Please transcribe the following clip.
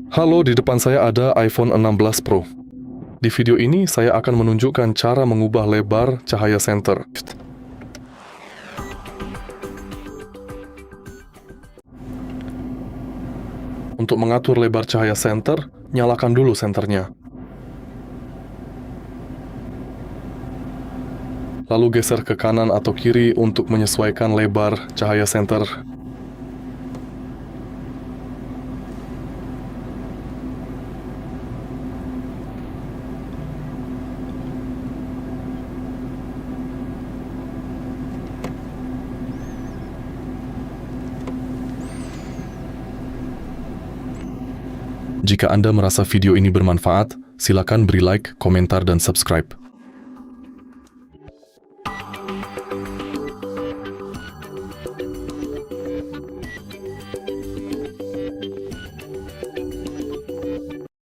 Halo, di depan saya ada iPhone 16 Pro. Di video ini saya akan menunjukkan cara mengubah lebar cahaya senter. Untuk mengatur lebar cahaya senter, nyalakan dulu senternya. Lalu geser ke kanan atau kiri untuk menyesuaikan lebar cahaya senter. Jika Anda merasa video ini bermanfaat, silakan beri like, komentar, dan subscribe.